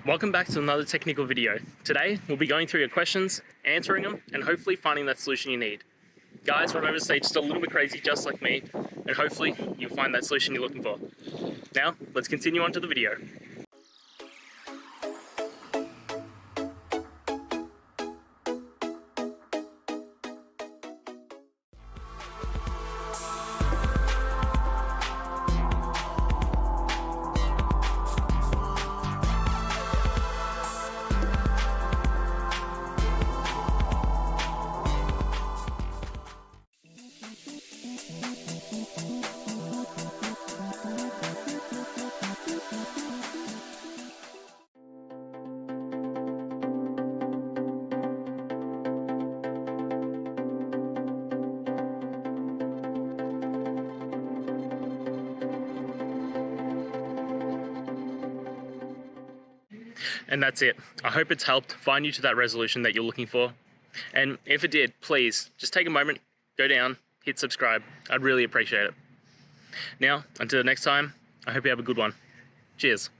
Welcome back to another technical video. Today, we'll be going through your questions, answering them, and hopefully finding that solution you need. Guys, remember to stay just a little bit crazy, just like me, and hopefully you'll find that solution you're looking for. Now, let's continue on to the video. And that's it. I hope it's helped find you to that resolution that you're looking for. And if it did, please just take a moment, go down, hit subscribe. I'd really appreciate it. Now, until next time, I hope you have a good one. Cheers.